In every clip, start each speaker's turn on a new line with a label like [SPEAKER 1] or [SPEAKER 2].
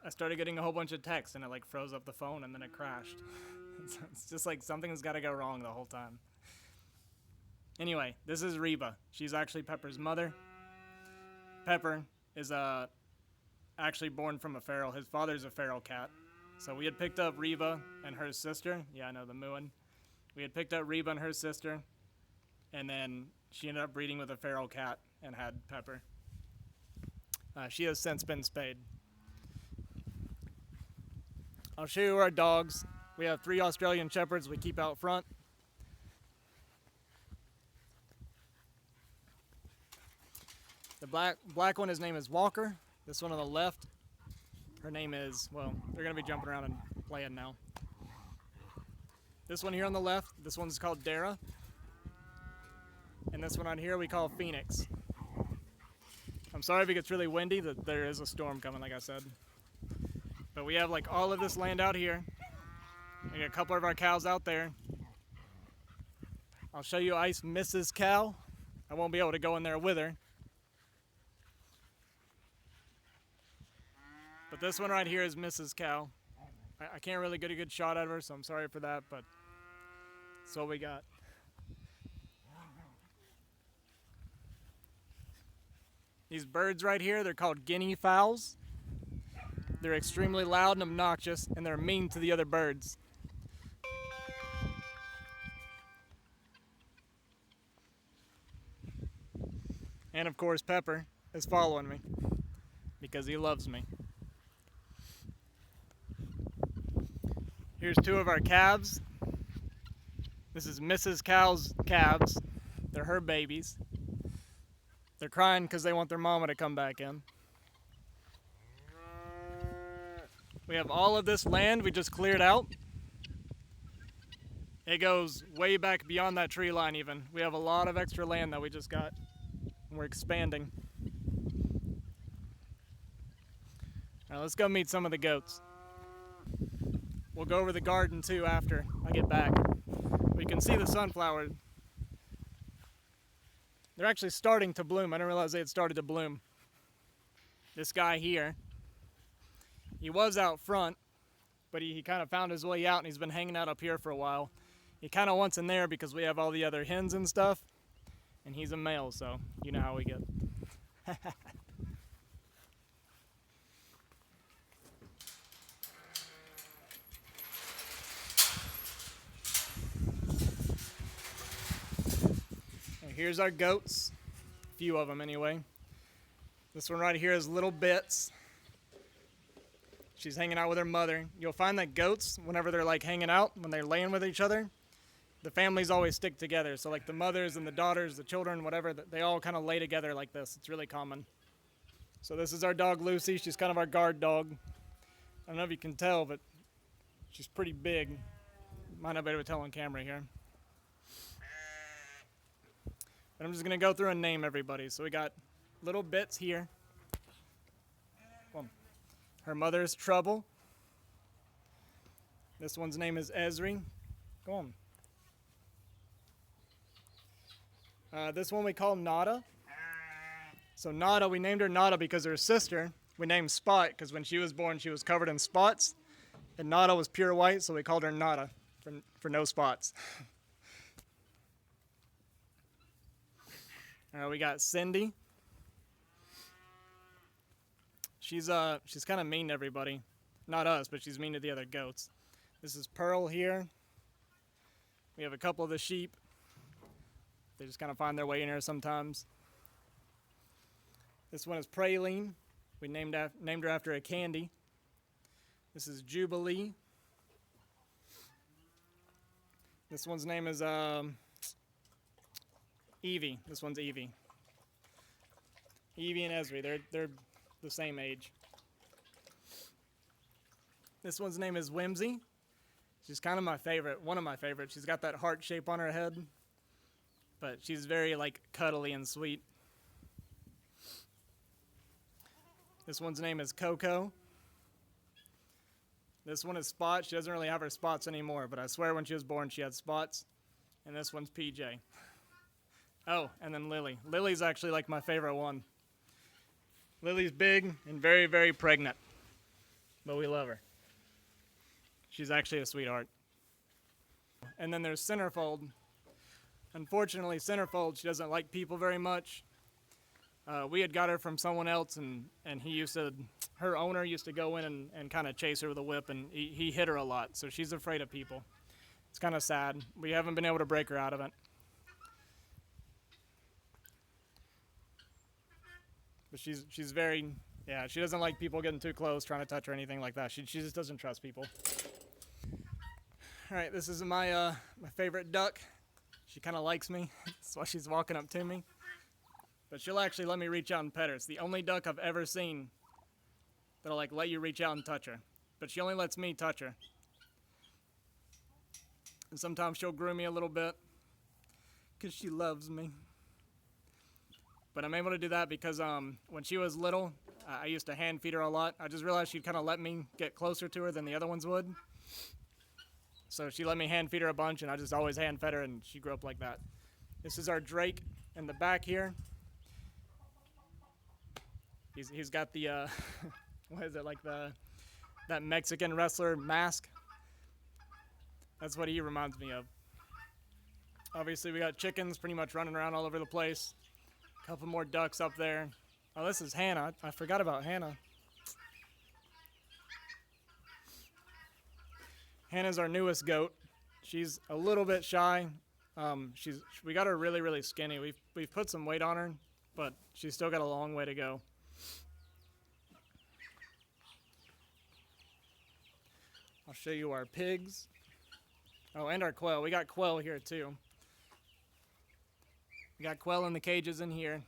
[SPEAKER 1] I started getting a whole bunch of texts and it like froze up the phone and then it crashed. It's just like something's got to go wrong the whole time. Anyway, this is Reba. She's actually Pepper's mother. Pepper is actually born from a feral. His father's a feral cat. So we had picked up Reba and her sister. Yeah, I know, the mooing. We had picked up Reba and her sister, and then she ended up breeding with a feral cat and had Pepper. She has since been spayed. I'll show you our dogs. We have 3 Australian Shepherds we keep out front. The black one, his name is Walker. This one on the left, her name is, well, they're going to be jumping around and playing now. This one here on the left, this one's called Dara. And this one on here we call Phoenix. I'm sorry if it gets really windy, that there is a storm coming, like I said. But we have like all of this land out here. We got a couple of our cows out there. I'll show you Ice Mrs. Cow. I won't be able to go in there with her. But this one right here is Mrs. Cow. I can't really get a good shot of her, so I'm sorry for that, but that's what we got. These birds right here, they're called guinea fowls. They're extremely loud and obnoxious, and they're mean to the other birds. And of course, Pepper is following me because he loves me. Here's 2 of our calves. This is Mrs. Cow's calves. They're her babies. They're crying because they want their mama to come back in. We have all of this land we just cleared out. It goes way back beyond that tree line even. We have a lot of extra land that we just got. And we're expanding. Now let's go meet some of the goats. We'll go over the garden too after I get back. We can see the sunflowers. They're actually starting to bloom. I didn't realize they had started to bloom. This guy here, he was out front, but he kind of found his way out and he's been hanging out up here for a while. He kind of wants in there because we have all the other hens and stuff, and he's a male, so you know how we get. Here's our goats, a few of them anyway. This one right here is Little Bits. She's hanging out with her mother. You'll find that goats, whenever they're like hanging out, when they're laying with each other, the families always stick together. So like the mothers and the daughters, the children, whatever, they all kind of lay together like this. It's really common. So this is our dog Lucy. She's kind of our guard dog. I don't know if you can tell, but she's pretty big. Might not be able to tell on camera here. But I'm just going to go through and name everybody. So we got Little Bits here. Her mother is Trouble. This one's name is Esri. Go on. This one we call Nada. So Nada, we named her Nada because her sister, we named Spot because when she was born she was covered in spots. And Nada was pure white, so we called her Nada for no spots. We got Cindy. She's kind of mean to everybody. Not us, but she's mean to the other goats. This is Pearl here. We have a couple of the sheep. They just kind of find their way in here sometimes. This one is Praline. We named her after a candy. This is Jubilee. This one's name is Evie. This one's Evie. Evie and Esri. They're the same age. This one's name is Whimsy. She's kind of my favorite, one of my favorites. She's got that heart shape on her head, but she's very like cuddly and sweet. This one's name is Coco. This one is Spot. She doesn't really have her spots anymore, but I swear when she was born she had spots. And this one's PJ. Oh, and then Lily. Lily's actually like my favorite one. Lily's big and very, very pregnant. but we love her. She's actually a sweetheart. And then there's Centerfold. Unfortunately, Centerfold, she doesn't like people very much. We had got her from someone else, and her owner used to go in and kind of chase her with a whip, and he hit her a lot, so she's afraid of people. It's kind of sad. We haven't been able to break her out of it. But she's very, yeah, she doesn't like people getting too close, trying to touch her or anything like that. She just doesn't trust people. All right, this is my favorite duck. She kind of likes me. That's why she's walking up to me. But she'll actually let me reach out and pet her. It's the only duck I've ever seen that'll like let you reach out and touch her. But she only lets me touch her. And sometimes she'll groom me a little bit because she loves me. But I'm able to do that because when she was little, I used to hand feed her a lot. I just realized she'd kind of let me get closer to her than the other ones would. So she let me hand feed her a bunch, and I just always hand fed her, and she grew up like that. This is our Drake in the back here. He's got the what is it, like that Mexican wrestler mask? That's what he reminds me of. Obviously, we got chickens pretty much running around all over the place. A couple more ducks up there. Oh, this is Hannah. I forgot about Hannah. Hannah's our newest goat. She's a little bit shy. We got her really, really skinny. We've put some weight on her, but she's still got a long way to go. I'll show you our pigs. Oh, and our quail. We got quail here too. We got quail in the cages in here.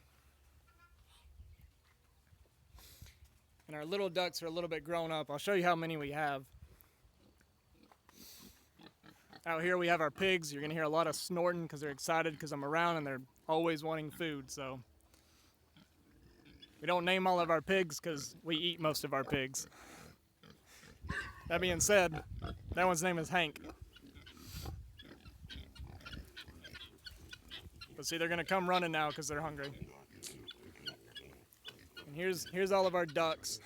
[SPEAKER 1] And our little ducks are a little bit grown up. I'll show you how many we have. Out here we have our pigs. You're going to hear a lot of snorting because they're excited because I'm around and they're always wanting food. So we don't name all of our pigs because we eat most of our pigs. That being said, that one's name is Hank. But see, they're going to come running now because they're hungry. And here's all of our ducks.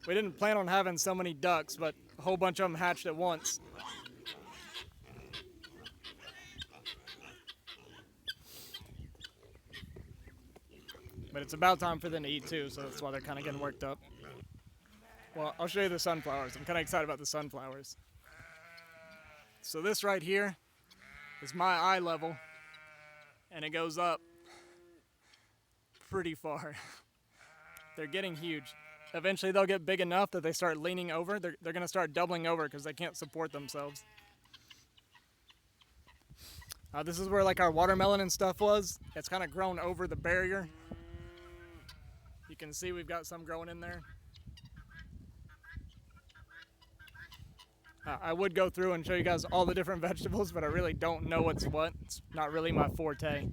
[SPEAKER 1] We didn't plan on having so many ducks, but a whole bunch of them hatched at once. But it's about time for them to eat too, so that's why they're kind of getting worked up. Well, I'll show you the sunflowers. I'm kind of excited about the sunflowers. So this right here is my eye level, and it goes up pretty far. They're getting huge. Eventually they'll get big enough that they start leaning over. They're going to start doubling over because they can't support themselves. This is where like our watermelon and stuff was. It's kind of grown over the barrier. You can see we've got some growing in there. I would go through and show you guys all the different vegetables, but I really don't know what's what. It's not really my forte.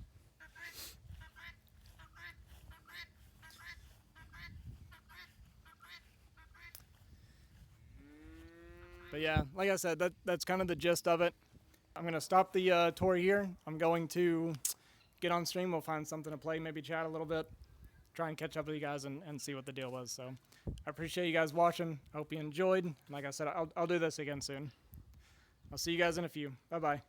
[SPEAKER 1] But yeah, like I said, that's kind of the gist of it. I'm going to stop the tour here. I'm going to get on stream. We'll find something to play, maybe chat a little bit, try and catch up with you guys and see what the deal was. So I appreciate you guys watching. I hope you enjoyed. Like I said, I'll do this again soon. I'll see you guys in a few. Bye-bye.